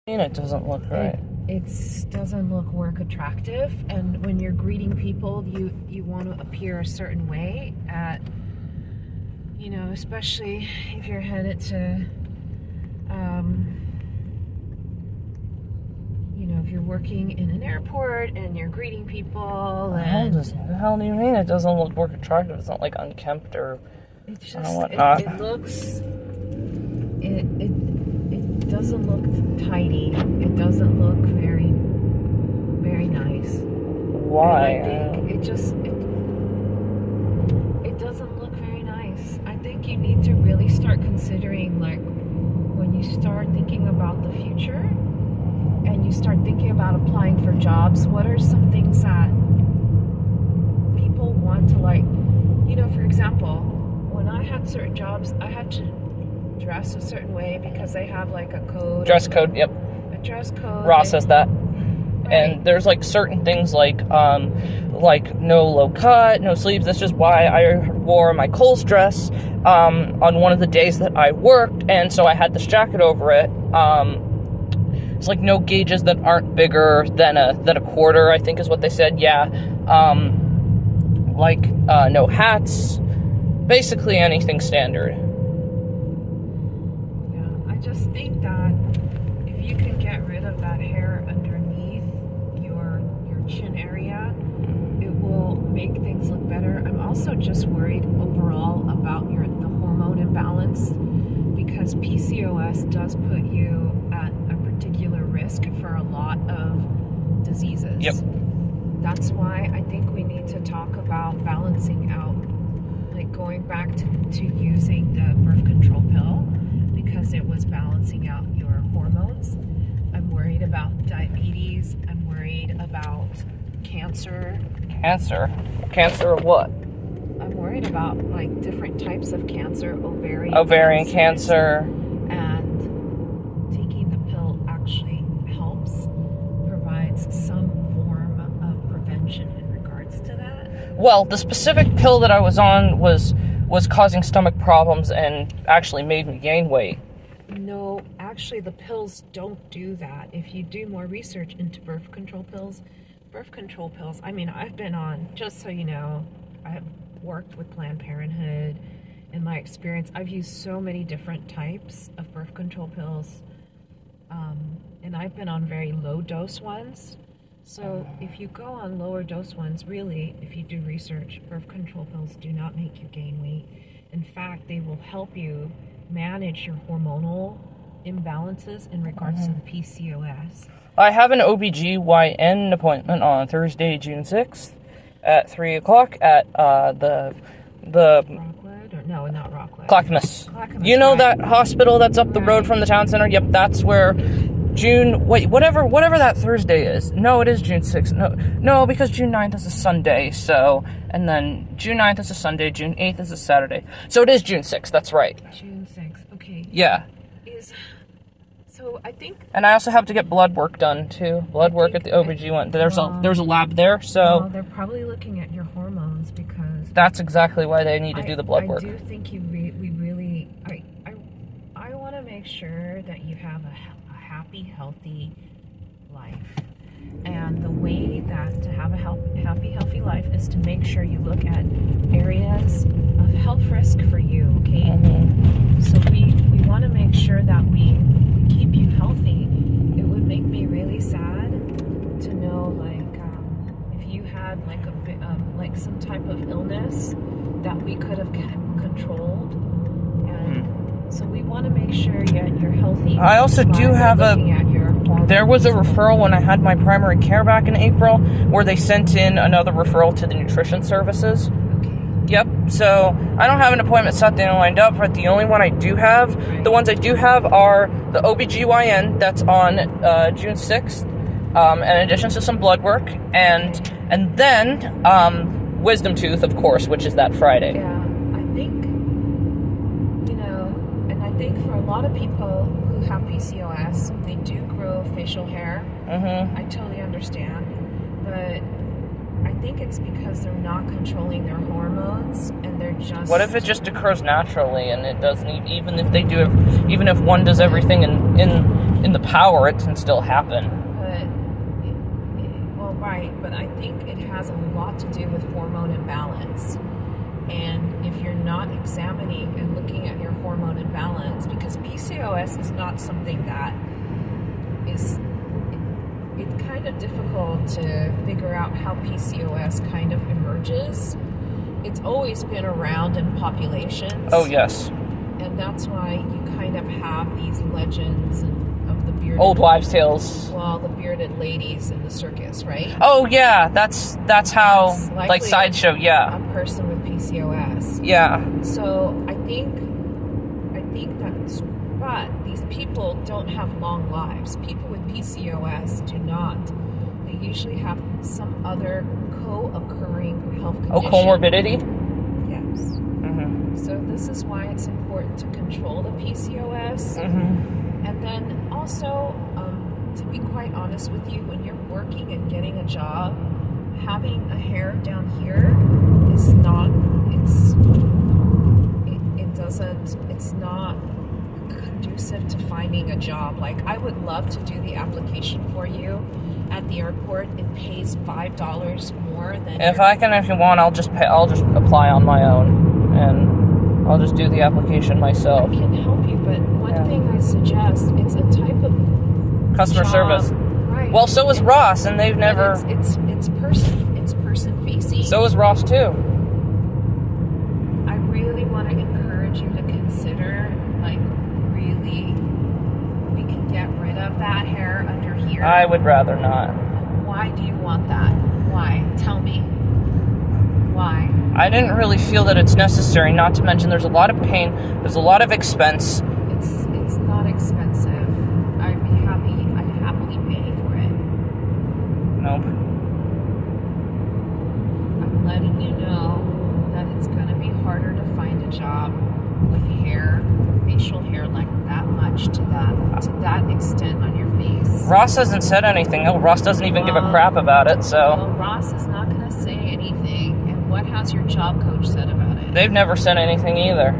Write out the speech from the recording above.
And it doesn't look right. It doesn't look work attractive, and when you're greeting people, you want to appear a certain way at, especially if you're headed to, if you're working in an airport and you're greeting people. The hell do you mean it doesn't look work attractive? It's not like unkempt or It's just, whatnot. it looks, it doesn't look tidy. It doesn't look very, very nice. Why? And I think it doesn't look very nice. I think you need to really start considering, like, when you start thinking about the future and you start thinking about applying for jobs, what are some things that people want to, like, for example, when I had certain jobs, I had to dress a certain way because they have like a code. Dress code, yep. A dress code. Ross says that. Right. And there's like certain things like no low cut, no sleeves. That's just why I wore my Kohl's dress on one of the days that I worked, and so I had this jacket over it. It's like no gauges that aren't bigger than a quarter, I think is what they said. Yeah. No hats. Basically anything standard. Yeah, I just think that if you can get rid of that hair underneath your chin area, it will make things look better. I'm also just worried overall about the hormone imbalance, because PCOS does put you at a particular risk for a lot of diseases. Yep. That's why I think we need to talk about balancing out, like going back to using the birth control pill, because it was balancing out your hormones. I'm worried about diabetes. I'm worried about cancer. Cancer of what? I'm worried about like different types of cancer, ovarian cancer. And taking the pill actually helps, provides some form of prevention in regards to that. Well, the specific pill that I was on was causing stomach problems and actually made me gain weight. No, actually the pills don't do that. If you do more research into birth control pills, I mean, I've been on, just so you know, I have worked with Planned Parenthood. In my experience, I've used so many different types of birth control pills, and I've been on very low dose ones. So if you go on lower dose ones, really, if you do research, birth control pills do not make you gain weight. In fact, they will help you manage your hormonal imbalances in regards to the PCOS. I have an OBGYN appointment on Thursday, June 6th at 3 o'clock at the Rockwood? Or, no, not Rockwood. Clackamas. Clackamas, You know right. that hospital that's up the road from the town center? Yep, that's where whatever that Thursday is. No, it is June 6th. No, because June 9th is a Sunday, so, and then June 9th is a Sunday, June 8th is a Saturday. So it is June 6th, that's right. June 6th, okay. Yeah. So I think... And I also have to get blood work done, too. Blood work at the OBGYN. There's a lab there, so... Well, they're probably looking at your hormones, because... That's exactly why they need to do the blood work. I do think we really... I want to make sure that you have a happy, healthy life. And the way that to have a happy, healthy life is to make sure you look at areas of health risk for you, okay? Mm-hmm. So we want to make sure that we keep you healthy. It would make me really sad to know, like, if you had like some type of illness that we could have controlled, and so we want to make sure you're healthy. I also do have there was a referral when I had my primary care back in April where they sent in another referral to the nutrition services. Okay. Yep, so I don't have an appointment set there lined up, but the only one I do have, the ones I do have are the OBGYN that's on June 6th, in addition to some blood work, and then Wisdom Tooth, of course, which is that Friday. Yeah, I think, and I think for a lot of people who have PCOS, they do grow facial hair. Mm-hmm. I totally understand, but I think it's because they're not controlling their hormones, and they're just. What if it just occurs naturally and it doesn't even if they do even if one does everything in the power, it can still happen. Well, right, but I think it has a lot to do with hormone imbalance. And if you're not examining and looking at your hormone imbalance, because PCOS is not something that is, it's kind of difficult to figure out how PCOS kind of emerges. It's always been around in populations. Oh, yes. And that's why you kind of have these legends of the bearded... Old wives' tales. Well, the bearded ladies in the circus, right? Oh, yeah, that's how, That's like, likely sideshow, yeah. A person with PCOS. Yeah. So I think that's, but these people don't have long lives. People with PCOS do not. They usually have some other co-occurring health condition. Oh, comorbidity? Yes. Mm-hmm. So this is why it's important to control the PCOS. Mm-hmm. And then also, to be quite honest with you, when you're working and getting a job, having a hair down here is not, it's not conducive to finding a job. Like, I would love to do the application for you at the airport. It pays $5 more than... If you want, I'll just apply on my own, and I'll just do the application myself. I can help you, but one thing I suggest, it's a type of customer job, service. right? Well, so is Ross, and they've never. It's person facing. So is Ross too. I really want to encourage you to consider, like, really, we can get rid of that hair under here. I would rather not. Why do you want that? Why? Tell me. Why? I didn't really feel that it's necessary. Not to mention, there's a lot of pain. There's a lot of expense. It's not expensive. I'd happily pay for it. Nope. I'm letting you know that it's going to be harder to find a job with hair, facial hair like that much to that extent on your face. Ross hasn't said anything. No, Ross doesn't even give a crap about it, so. Well, Ross is not going to say anything. And what has your job coach said about it? They've never said anything either.